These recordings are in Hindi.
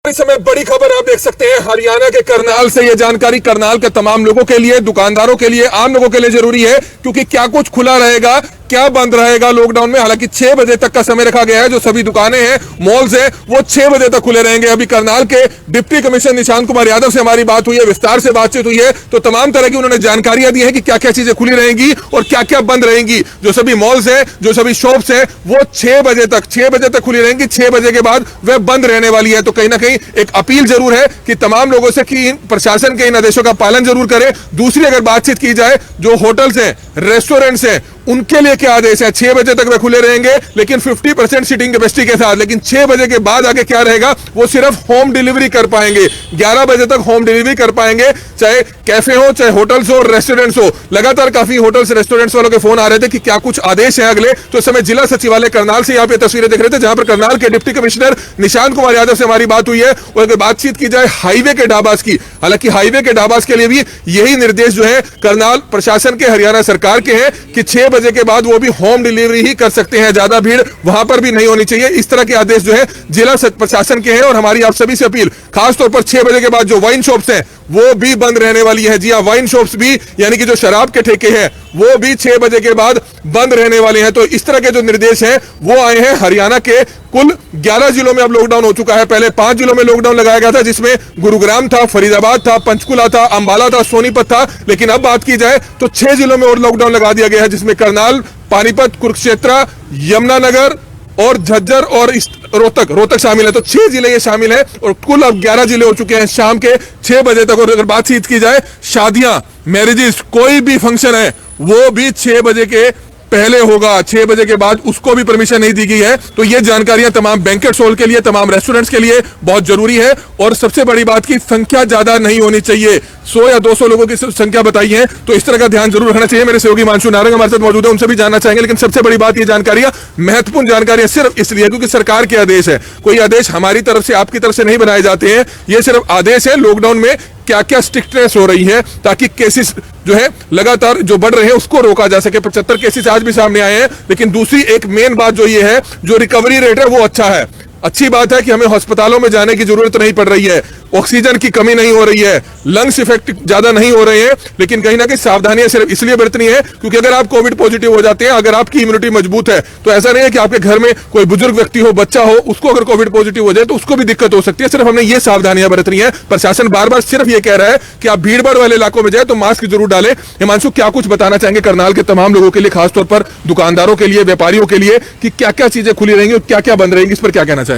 इस समय बड़ी खबर आप देख सकते हैं हरियाणा के करनाल से। ये जानकारी करनाल के तमाम लोगों के लिए, दुकानदारों के लिए, आम लोगों के लिए जरूरी है, क्योंकि क्या कुछ खुला रहेगा, क्या बंद रहेगा लॉकडाउन में। हालांकि 6 बजे तक का समय रखा गया है। जो सभी दुकानें हैं, मॉल्स हैं, वो 6 बजे तक खुले रहेंगे। अभी करनाल के डिप्टी कमिश्नर निशांत कुमार यादव से हमारी बात हुई है, विस्तार से बातचीत हुई है, तो तमाम तरह की उन्होंने जानकारियां दी है कि क्या क्या चीजें खुली रहेंगी और क्या क्या बंद रहेंगी। जो सभी मॉल्स हैं, जो सभी शॉप्स हैं, वो 6 बजे तक खुली रहेंगी। 6 बजे के बाद वह बंद रहने वाली है। तो कहीं ना कहीं एक अपील जरूर है कि तमाम लोगों से कि प्रशासन के इन आदेशों का पालन जरूर करें। दूसरी अगर बातचीत की जाए, जो होटल्स हैं, रेस्टोरेंट्स हैं, उनके लिए क्या आदेश है। 6 बजे तक वे खुले रहेंगे, लेकिन 50% सीटिंग कैपेसिटी के साथ। लेकिन 6 बजे के बाद आगे क्या रहेगा, वो सिर्फ होम डिलीवरी कर पाएंगे। 11 बजे तक होम डिलीवरी कर पाएंगे, चाहे कैफे हो, चाहे होटल्स हो, रेस्टोरेंट्स हो। लगातार काफी होटल्स रेस्टोरेंट्स वालों के फोन आ रहे थे कि क्या कुछ आदेश है अगले। तो इस समय जिला सचिवालय करनाल से यहाँ पे तस्वीरें देख रहे थे, जहां पर करनाल के डिप्टी कमिश्नर निशांत कुमार यादव से हमारी बात हुई है। और अगर बातचीत की जाए हाईवे के ढाबास की, हालांकि हाईवे के ढाबास के लिए भी यही निर्देश जो है करनाल प्रशासन के, हरियाणा सरकार के हैं कि 6 बजे के बाद वो भी होम डिलीवरी ही कर सकते हैं। ज्यादा भीड़ वहां पर भी नहीं होनी चाहिए। इस तरह के आदेश जो है जिला प्रशासन के हैं। और हमारी आप सभी से अपील, खासतौर पर 6 बजे के बाद जो वाइन शॉप्स हैं, वो भी बंद रहने वाली है। जी हां, वाइन शॉप्स भी, यानी कि जो शराब के ठेके हैं, वो भी 6 बजे के बाद बंद रहने वाले हैं। तो इस तरह के जो निर्देश हैं वो आए हैं। हरियाणा के कुल 11 जिलों में अब लॉकडाउन हो चुका है। पहले 5 जिलों में लॉकडाउन लगाया गया था, जिसमें गुरुग्राम था, फरीदाबाद था, पंचकुला था, अंबाला था, सोनीपत था। लेकिन अब बात की जाए तो 6 जिलों में और लॉकडाउन लगा दिया गया है, जिसमें करनाल, पानीपत, कुरुक्षेत्र, यमुनानगर और झज्जर और रोहतक शामिल है। तो 6 जिले ये शामिल है और कुल अब 11 जिले हो चुके हैं शाम के 6 बजे तक। और अगर बातचीत की जाए, शादियां, मैरिजेस, कोई भी फंक्शन है, वो भी 6 बजे के पहले होगा। 6 बजे के बाद उसको भी परमिशन नहीं दी गई है। तो ये जानकारियां तमाम बैंकेट हॉल के लिए, तमाम रेस्टोरेंट्स के लिए बहुत जरूरी है। और सबसे बड़ी बात की संख्या ज्यादा नहीं होनी चाहिए। 100 या 200 लोगों की संख्या बताई है, तो इस तरह का ध्यान जरूर रखना चाहिए। मेरे सहयोगी मानसू नारंग हमारे साथ मौजूद है, उनसे भी जानना चाहेंगे। लेकिन सबसे बड़ी बात, ये जानकारियां महत्वपूर्ण जानकारियां सिर्फ इसलिए क्योंकि सरकार के आदेश है। कोई आदेश हमारी तरफ से, आपकी तरफ से नहीं बनाए जाते हैं। ये सिर्फ आदेश है लॉकडाउन में क्या क्या स्ट्रिक्टनेस हो रही है, ताकि केसेस जो है लगातार जो बढ़ रहे हैं उसको रोका जा सके। 75 केसेस आज भी सामने आए हैं। लेकिन दूसरी एक मेन बात जो ये है, जो रिकवरी रेट है वो अच्छा है। अच्छी बात है कि हमें अस्पतालों में जाने की जरूरत नहीं पड़ रही है, ऑक्सीजन की कमी नहीं हो रही है, लंग्स इफेक्ट ज्यादा नहीं हो रहे हैं। लेकिन कहीं ना कहीं सावधानियां सिर्फ इसलिए बरतनी है क्योंकि अगर आप कोविड पॉजिटिव हो जाते हैं, अगर आपकी इम्यूनिटी मजबूत है, तो ऐसा नहीं है कि आपके घर में कोई बुजुर्ग व्यक्ति हो, बच्चा हो, उसको अगर कोविड पॉजिटिव हो जाए तो उसको भी दिक्कत हो सकती है। सिर्फ हमने ये सावधानियां बरतनी है। प्रशासन बार बार सिर्फ ये कह रहा है कि आप भीड़ भाड़ वाले इलाकों में जाए तो मास्क जरूर डालें। हिमांशु, क्या कुछ बताना चाहेंगे करनाल के तमाम लोगों के लिए, खासतौर पर दुकानदारों के लिए, व्यापारियों के लिए, कि क्या क्या चीजें खुली रहेंगी और क्या क्या बंद रहेंगी, इस पर क्या कहना चाहेंगे?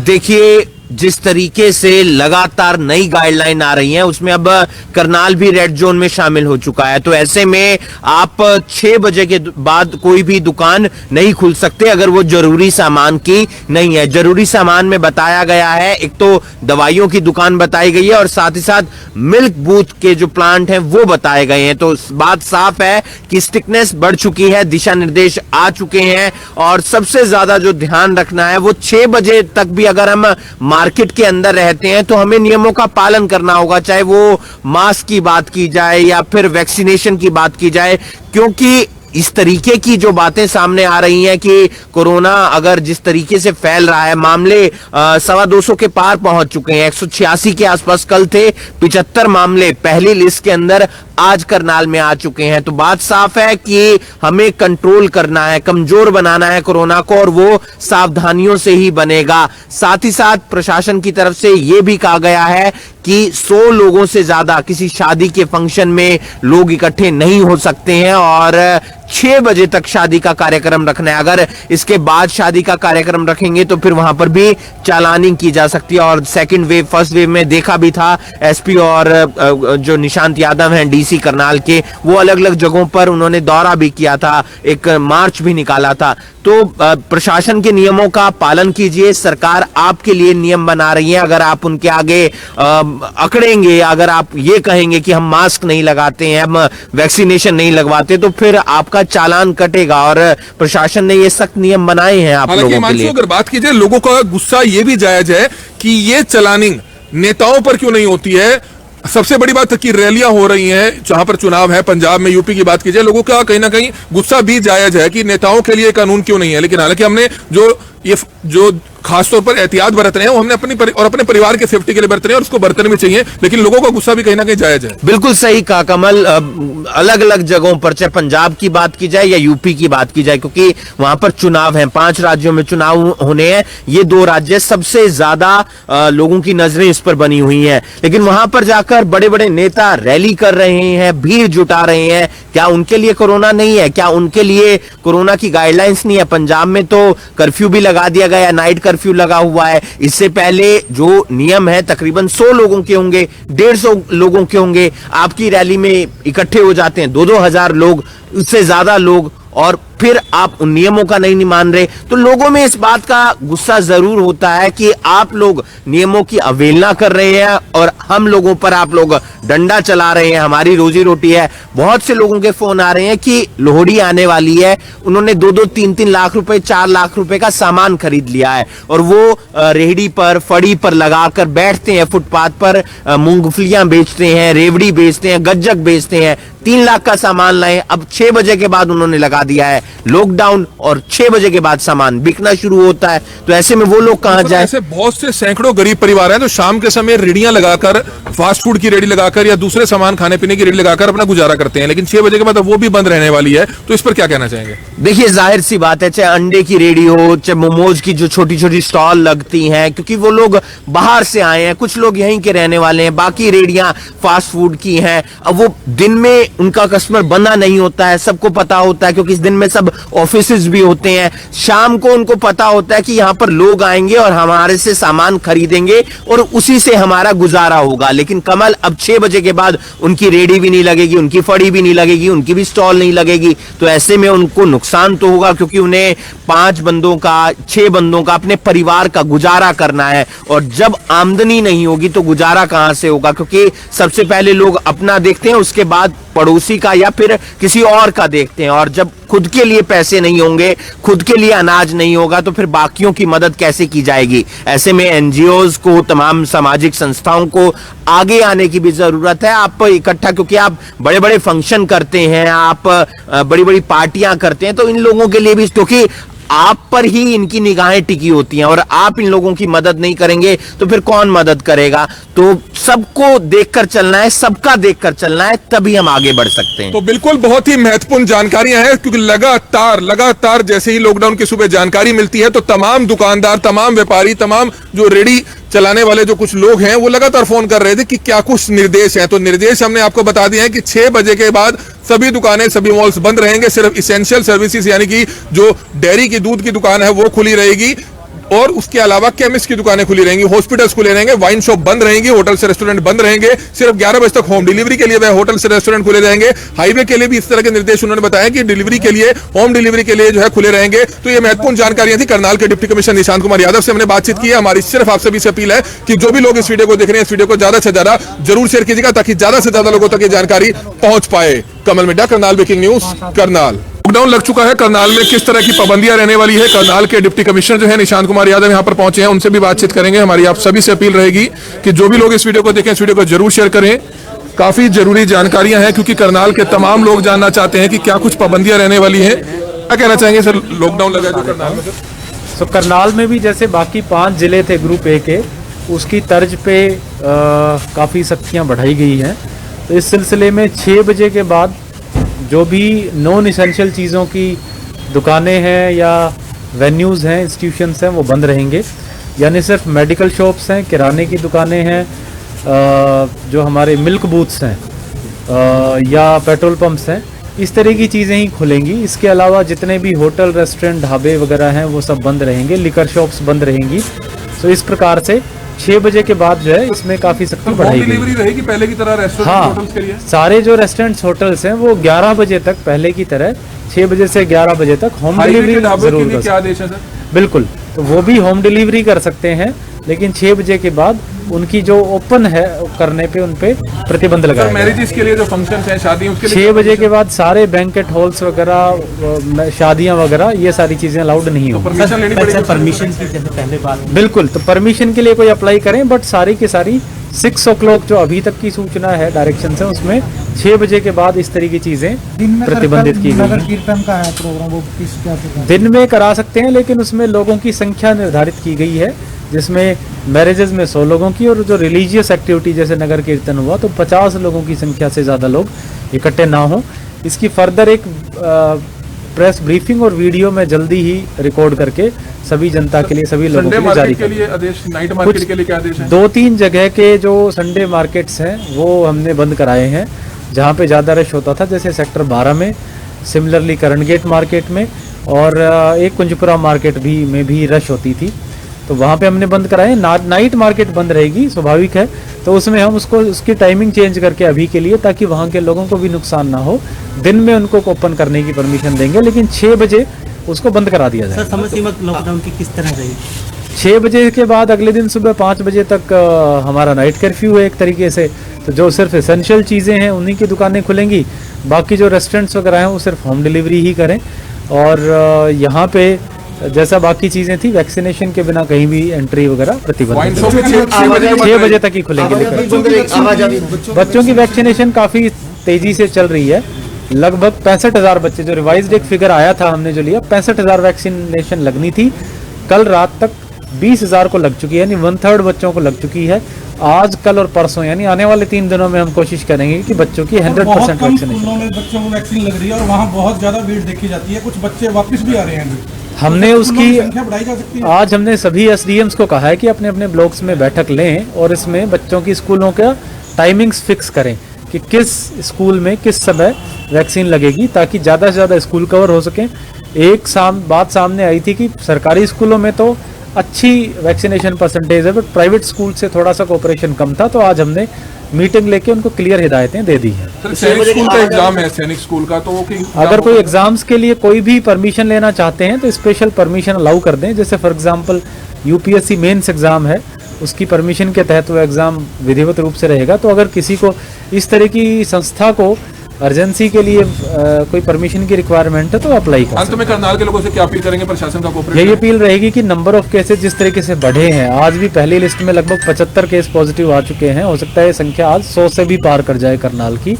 देखिए, जिस तरीके से लगातार नई गाइडलाइन आ रही हैं, उसमें अब करनाल भी रेड जोन में शामिल हो चुका है। तो ऐसे में आप 6 बजे के बाद कोई भी दुकान नहीं खुल सकते अगर वो जरूरी सामान की नहीं है। जरूरी सामान में बताया गया है, एक तो दवाइयों की दुकान बताई गई है और साथ ही साथ मिल्क बूथ के जो प्लांट हैं वो बताए गए हैं। तो बात साफ है कि स्ट्रिक्टनेस बढ़ चुकी है, दिशा निर्देश आ चुके हैं। और सबसे ज्यादा जो ध्यान रखना है, वो 6 बजे तक भी अगर हम मार्केट के अंदर रहते हैं तो हमें नियमों का पालन करना होगा, चाहे वो मास्क की बात की जाए या फिर वैक्सीनेशन की बात की जाए। क्योंकि इस तरीके की जो बातें सामने आ रही हैं कि कोरोना अगर जिस तरीके से फैल रहा है, मामले 250 के पार पहुंच चुके हैं। 186 के आसपास कल थे, 75 मामले पहली लिस्ट के अंदर आज करनाल में आ चुके हैं। तो बात साफ है कि हमें कंट्रोल करना है, कमजोर बनाना है कोरोना को, और वो सावधानियों से ही बनेगा। साथ ही साथ प्रशासन की तरफ से यह भी कहा गया है कि 100 लोगों से ज्यादा किसी शादी के फंक्शन में लोग इकट्ठे नहीं हो सकते हैं और 6 बजे तक शादी का कार्यक्रम रखना है। अगर इसके बाद शादी का कार्यक्रम रखेंगे तो फिर वहां पर भी चालानी की जा सकती है। और सेकंड वेव, फर्स्ट वेव में देखा भी था, एसपी और जो निशांत यादव हैं डीसी करनाल के, वो अलग अलग जगहों पर उन्होंने दौरा भी किया था, एक मार्च भी निकाला था। तो प्रशासन के नियमों का पालन कीजिए। सरकार आपके लिए नियम बना रही है। अगर आप उनके आगे अकड़ेंगे, अगर आप ये कहेंगे कि हम मास्क नहीं लगाते हैं, हम वैक्सीनेशन नहीं लगवाते, तो फिर आपका चालान कटेगा। और प्रशासन ने ये सख्त नियम बनाए हैं आप लोगों के लिए। अगर बात की जाए, लोगों का गुस्सा ये भी जायज है कि ये चलानिंग नेताओं पर क्यों नहीं होती है। सबसे बड़ी बात है कि रैलियां हो रही हैं, जहां पर चुनाव है, पंजाब में, यूपी की बात कीजिए, लोगों का कहीं ना कहीं गुस्सा भी जायज है कि नेताओं के लिए कानून क्यों नहीं है। लेकिन हालांकि हमने जो खासतौर पर एहतियात बरत रहे हैं वो हमने अपने परिवार के सेफ्टी के लिए बरत रहे हैं और उसको बरतने भी चाहिए, लेकिन लोगों का गुस्सा भी कहीं ना कहीं जायज है। बिल्कुल सही कहा कमल। अलग अलग जगहों पर, चाहे पंजाब की बात की जाए या यूपी की बात की जाए, क्योंकि वहां पर चुनाव है, 5 राज्यों में चुनाव होने हैं, ये 2 राज्य सबसे ज्यादा लोगों की नजरें इस पर बनी हुई हैं। लेकिन वहां पर जाकर बड़े बड़े नेता रैली कर रहे हैं, भीड़ जुटा रहे हैं। क्या उनके लिए कोरोना नहीं है? क्या उनके लिए कोरोना की गाइडलाइंस नहीं है? पंजाब में तो कर्फ्यू भी लगा दिया गया, नाइट कर्फ्यू लगा हुआ है। इससे पहले जो नियम है तकरीबन 100 लोगों के होंगे, 150 लोगों के होंगे। आपकी रैली में इकट्ठे हो जाते हैं 2-2 हजार लोग, उससे ज्यादा लोग, और फिर आप उन नियमों का नहीं मान रहे। तो लोगों में इस बात का गुस्सा जरूर होता है कि आप लोग नियमों की अवहेलना कर रहे हैं और हम लोगों पर आप लोग डंडा चला रहे हैं, हमारी रोजी रोटी है। बहुत से लोगों के फोन आ रहे हैं कि लोहड़ी आने वाली है, उन्होंने 2-2, 3-3 लाख रुपए, 4 लाख रुपए का सामान खरीद लिया है और वो रेहड़ी पर, फड़ी पर लगाकर बैठते हैं, फुटपाथ पर मूंगफलियां बेचते हैं, रेवड़ी बेचते हैं, गज्जक बेचते हैं। 3 लाख का सामान लाए, अब 6 बजे के बाद उन्होंने लगा दिया है लॉकडाउन और 6 बजे के बाद सामान बिकना शुरू होता है। तो ऐसे में वो लोग कहां जाए? ऐसे बहुत से सैकड़ों गरीब परिवार हैं जो शाम के समय रेडियां लगाकर, फास्ट फूड की रेडी लगाकर या दूसरे सामान खाने पीने की रेडी लगाकर अपना गुजारा करते हैं, लेकिन 6 बजे के बाद अब वो भी बंद रहने वाली है। तो इस पर क्या कहना चाहेंगे? देखिए, जाहिर सी बात है, चाहे अंडे की रेडी हो, चाहे मोमोज की जो छोटी छोटी स्टॉल लगती हैं, क्योंकि वो लोग बाहर से आए हैं, कुछ लोग यहीं के रहने वाले हैं, बाकी रेडियां फास्ट फूड की हैं। अब वो दिन में उनका कस्टमर बंदा नहीं होता है, सबको पता होता है, क्योंकि इस दिन में सब ऑफिसेज भी होते हैं। शाम को उनको पता होता है कि यहां पर लोग आएंगे और हमारे से सामान खरीदेंगे और उसी से हमारा गुजारा होगा। लेकिन कमल, अब 6 बजे के बाद उनकी रेडी भी नहीं लगेगी, उनकी फड़ी भी नहीं लगेगी, उनकी भी स्टॉल नहीं लगेगी। तो ऐसे में उनको नुकसान तो होगा, क्योंकि उन्हें 5 बंदों का, 6 बंदों का, अपने परिवार का गुजारा करना है। और जब आमदनी नहीं होगी तो गुजारा कहां से होगा? क्योंकि सबसे पहले लोग अपना देखते हैं, उसके बाद पड़ोसी का या फिर किसी और का देखते हैं। और जब खुद के लिए पैसे नहीं होंगे, खुद के लिए अनाज नहीं होगा, तो फिर बाकियों की मदद कैसे की जाएगी? ऐसे में एनजीओज को, तमाम सामाजिक संस्थाओं को आगे आने की भी जरूरत है। आप इकट्ठा, क्योंकि आप बड़े बड़े फंक्शन करते हैं, आप बड़ी बड़ी पार्टियां करते हैं, तो इन लोगों के लिए भी, क्योंकि आप पर ही इनकी निगाहें टिकी होती हैं और आप इन लोगों की मदद नहीं करेंगे तो फिर कौन मदद करेगा? तो सबको देखकर चलना है, सबका देखकर चलना है, तभी हम आगे बढ़ सकते हैं। तो बिल्कुल बहुत ही महत्वपूर्ण जानकारियां हैं, क्योंकि लगातार जैसे ही लॉकडाउन की सुबह जानकारी मिलती है तो तमाम दुकानदार, तमाम व्यापारी, तमाम जो रेडी चलाने वाले जो कुछ लोग हैं वो लगातार फोन कर रहे थे कि क्या कुछ निर्देश हैं। तो निर्देश हमने आपको बता दिए हैं कि 6 बजे के बाद सभी दुकानें, सभी मॉल्स बंद रहेंगे। सिर्फ इसेंशियल सर्विसेज यानी कि जो डेयरी की, दूध की दुकान है वो खुली रहेगी और उसके अलावा केमिस्ट की दुकानें खुली रहेंगी, हॉस्पिटल्स खुले रहेंगे, वाइन शॉप बंद रहेंगी, होटल से रेस्टोरेंट बंद रहेंगे। सिर्फ 11 बजे तक होम डिलीवरी के लिए वह होटल से रेस्टोरेंट खुले रहेंगे। हाईवे के लिए भी इस तरह के निर्देश उन्होंने बताया कि डिलीवरी के लिए, होम डिलीवरी के लिए जो है खुले रहेंगे। तो ये महत्वपूर्ण जानकारियां थी। करनाल के डिप्टी कमिश्नर निशांत कुमार यादव से हमने बातचीत की है। हमारी सिर्फ आप सभी से अपील है कि जो भी लोग इस वीडियो को देख रहे हैं, इस वीडियो को ज्यादा से ज्यादा जरूर शेयर कीजिएगा ताकि ज्यादा से ज्यादा लोगों तक ये जानकारी पहुंच पाए। Kamal Midda, Karnal breaking news, Karnal. Lockdown लग चुका है, करनाल में किस तरह की पाबंदियां रहने वाली है? करनाल के डिप्टी कमिश्नर जो है निशांत कुमार यादव यहां पर पहुंचे हैं, उनसे भी बातचीत करेंगे। हमारी आप सभी से अपील रहेगी कि जो भी लोग इस वीडियो को देखें, इस वीडियो को जरूर शेयर करें। काफी जरूरी जानकारियां हैं, क्योंकि करनाल के तमाम लोग जानना चाहते हैं कि क्या कुछ पाबंदियां रहने वाली है। क्या कहना चाहेंगे सर, लॉकडाउन लगा जो करनाल में? तो करनाल में भी जैसे बाकी 5 जिले थे ग्रुप ए के, उसकी तर्ज पे काफ़ी सख्तियाँ बढ़ाई गई हैं। तो इस सिलसिले में 6 बजे के बाद जो भी नॉन इसेंशियल चीज़ों की दुकानें हैं या वेन्यूज़ हैं, इंस्टीट्यूशंस हैं, वो बंद रहेंगे। यानी सिर्फ मेडिकल शॉप्स हैं, किराने की दुकानें हैं, जो हमारे मिल्क बूथ्स हैं या पेट्रोल पंप्स हैं, इस तरह की चीज़ें ही खुलेंगी। इसके अलावा जितने भी होटल, रेस्टोरेंट, ढाबे वगैरह हैं वो सब बंद रहेंगे, लिकर शॉप्स बंद रहेंगी। तो इस प्रकार से 6 बजे के बाद जो है इसमें काफ़ी सख्ती बढ़ाई गई। डिलीवरी रहेगी पहले की तरह रेस्टोरेंट, होटल्स के लिए? सारे जो रेस्टोरेंट्स, होटल्स हैं वो 11 बजे तक, पहले की तरह 6 बजे से 11 बजे तक होम डिलीवरी जरूर कर क्या आदेश है सर? बिल्कुल, तो वो भी होम डिलीवरी कर सकते हैं, लेकिन 6 बजे के बाद उनकी जो ओपन है करने पे उन पे प्रतिबंध लगाया गया है। मैरिजेस के लिए जो फंक्शंस हैं, शादी, उसके लिए 6 बजे के बाद सारे बैंकेट हॉल्स वगैरह, शादियां वगैरह, ये सारी चीजें अलाउड नहीं होंगी। परमिशन लेनी पड़ेगी? परमिशन की जैसे पहले बात। बिल्कुल, तो परमिशन के लिए कोई अप्लाई करें, बट सारी की सारी 6 o'clock जो अभी तक की सूचना है डायरेक्शन से, उसमें 6 बजे के बाद इस तरह की चीजें प्रतिबंधित की गई नगर हैं। कीर्तन का है प्रोग्राम, वो किस क्या प्रोग्राम? दिन में करा सकते हैं, लेकिन उसमें लोगों की संख्या निर्धारित की गई है, जिसमें मैरिजेज में 100 लोगों की, और जो रिलीजियस एक्टिविटी जैसे नगर कीर्तन हुआ तो 50 लोगों की संख्या से ज़्यादा लोग इकट्ठे ना हो। इसकी फर्दर एक प्रेस ब्रीफिंग और वीडियो में जल्दी ही रिकॉर्ड करके सभी जनता के लिए, सभी लोगों संडे के लिए जारी मार्केट के करेंगे। लिए आदेश, नाइट मार्केट के लिए क्या आदेश है? 2-3 जगह के जो संडे मार्केट्स हैं वो हमने बंद कराए हैं, जहाँ पे ज़्यादा रश होता था, जैसे सेक्टर 12 में, सिमिलरली करण गेट मार्केट में, और एक कुंजपुरा मार्केट में भी रश होती थी, तो वहाँ पे हमने बंद कराए। नाइट मार्केट बंद रहेगी, स्वाभाविक है, तो उसमें हम उसकी टाइमिंग चेंज करके अभी के लिए, ताकि वहाँ के लोगों को भी नुकसान ना हो, दिन में उनको ओपन करने की परमिशन देंगे, लेकिन 6 बजे उसको बंद करा दिया जाए। समय सीमा लॉकडाउन की किस तरह रहेगी? 6 बजे के बाद अगले दिन सुबह 5 बजे तक हमारा नाइट कर्फ्यू है एक तरीके से, तो जो सिर्फ एसेंशियल चीज़ें हैं उन्हीं की दुकानें खुलेंगी, बाकी जो रेस्टोरेंट्स वगैरह हैं वो सिर्फ होम डिलीवरी ही करें। और यहाँ पे जैसा बाकी चीज़ें थी, वैक्सीनेशन के बिना कहीं भी एंट्री वगैरह वाइन प्रतिबंधित शॉप है। भी 6 बजे 6 बजे तक ही खुलेंगे। लेकिन बच्चों की वैक्सीनेशन काफ़ी तेज़ी से चल रही है, लगभग 65,000 बच्चे, जो रिवाइज्ड एक फिगर आया था हमने जो लिया, 65,000 वैक्सीनेशन लगनी थी, कल रात तक 20,000 को लग चुकी है, यानी 1/3 बच्चों को लग चुकी है। आज, कल और परसों, यानी आने वाले 3 दिनों में हम कोशिश करेंगे कि बच्चों की 100% वैक्सीनेशन। में बच्चों को वैक्सीन लग रही है और वहाँ बहुत ज्यादा भीड़ देखी जाती है, कुछ बच्चे वापस भी आ रहे हैं। हमने उसकी संख्या बढ़ाई जा सकती है। आज हमने सभी एसडीएम्स को कहा है कि अपने अपने ब्लॉक्स में बैठक लें और इसमें बच्चों की स्कूलों का टाइमिंग्स फिक्स करें कि किस स्कूल में किस समय वैक्सीन लगेगी, ताकि ज़्यादा से ज़्यादा स्कूल कवर हो सकें। बात सामने आई थी कि सरकारी स्कूलों में तो अच्छी वैक्सीनेशन परसेंटेज है, बट प्राइवेट स्कूल से थोड़ा सा कोऑपरेशन कम था, तो आज हमने मीटिंग लेके उनको क्लियर हिदायतें दे दी हैं। सर, सैनिक स्कूल का एग्जाम है, सैनिक स्कूल का, तो वो अगर कोई एग्जाम्स के लिए कोई भी परमिशन लेना चाहते हैं तो स्पेशल परमिशन अलाउ कर दें। जैसे for example UPSC mains exam है, उसकी परमिशन के तहत वो एग्जाम विधिवत रूप से रहेगा। तो अगर किसी को इस तरह की संस्था को अर्जेंसी के लिए कोई परमिशन की रिक्वायरमेंट है तो अप्लाई कर अंत में करनाल के लोगों से क्या अपील करेंगे प्रशासन का कोऑपरेट? यही अपील रहेगी कि नंबर ऑफ केसेस जिस तरीके से बढ़े हैं, आज भी पहली लिस्ट में लगभग 75 केस पॉजिटिव आ चुके हैं, हो सकता है ये संख्या आज 100 से भी पार कर जाए करनाल की।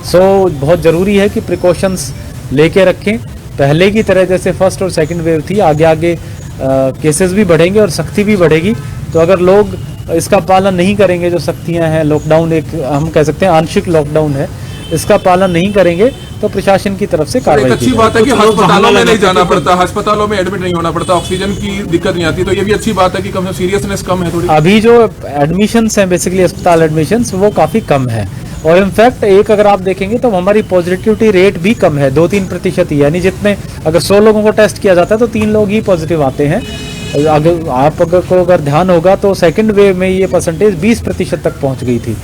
सो बहुत ज़रूरी है कि प्रिकॉशंस लेके रखें, पहले की तरह जैसे फर्स्ट और सेकंड वेव थी, आगे आगे केसेस भी बढ़ेंगे और सख्ती भी बढ़ेगी। तो अगर लोग इसका पालन नहीं करेंगे, जो सख्तियाँ हैं, लॉकडाउन एक हम कह सकते हैं आंशिक लॉकडाउन है, इसका पालन नहीं करेंगे तो प्रशासन की तरफ से कार्रवाई एक अच्छी की बात है कि अस्पतालों में नहीं जाना पड़ता, अस्पतालों में एडमिट नहीं होना पड़ता, ऑक्सीजन की दिक्कत नहीं आती, तो ये भी अच्छी बात है कि कम से सीरियसनेस कम है थोड़ी। अभी जो एडमिशन्स हैं, बेसिकली अस्पताल एडमिशन्स, वो काफ़ी कम है। और इनफैक्ट एक अगर आप देखेंगे तो हमारी पॉजिटिविटी रेट भी कम है, 2-3% ही, यानी जितने अगर 100 लोगों को टेस्ट किया जाता है तो 3 लोग ही पॉजिटिव आते हैं। अगर ध्यान होगा तो सेकंड वेव में ये परसेंटेज 20% तक पहुंच गई थी।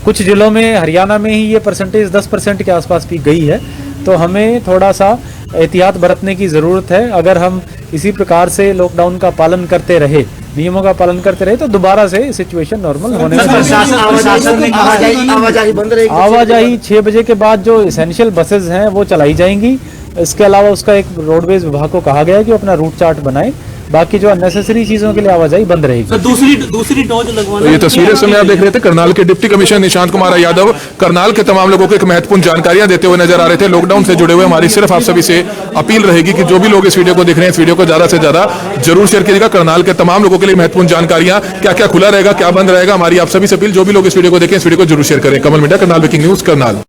कुछ जिलों में, हरियाणा में ही ये परसेंटेज 10% के आसपास भी गई है। तो हमें थोड़ा सा एहतियात बरतने की ज़रूरत है। अगर हम इसी प्रकार से लॉकडाउन का पालन करते रहे, नियमों का पालन करते रहे, तो दोबारा से सिचुएशन नॉर्मल होने आवाजाही 6 बजे के बाद जो एसेंशियल बसेज हैं वो चलाई जाएंगी। इसके अलावा उसका एक रोडवेज विभाग को कहा गया है कि अपना रूट चार्ट बनाए, बाकी जो अननेसेसरी चीजों के लिए आवाजाही बंद रहेगी। दूसरी डोज लगवाना। तो ये तस्वीरें समय आप देख रहे थे, करनाल के डिप्टी कमिश्नर निशांत कुमार यादव करनाल के तमाम लोगों को एक महत्वपूर्ण जानकारियां देते हुए नजर आ रहे थे। लॉकडाउन से जुड़े हुए हमारी सिर्फ आप सभी से अपील रहेगी कि जो भी लोग इस वीडियो को देख रहे हैं, इस वीडियो को ज्यादा से ज्यादा जरूर शेयर कीजिएगा। करनाल के तमाम लोगों के लिए महत्वपूर्ण जानकारियां, क्या क्या खुला रहेगा, क्या बंद रहेगा, हमारी आप सभी से अपील, जो भी लोग इस वीडियो को देखें, इस वीडियो को जरूर शेयर करें। Kamal media, Karnal breaking news, Karnal.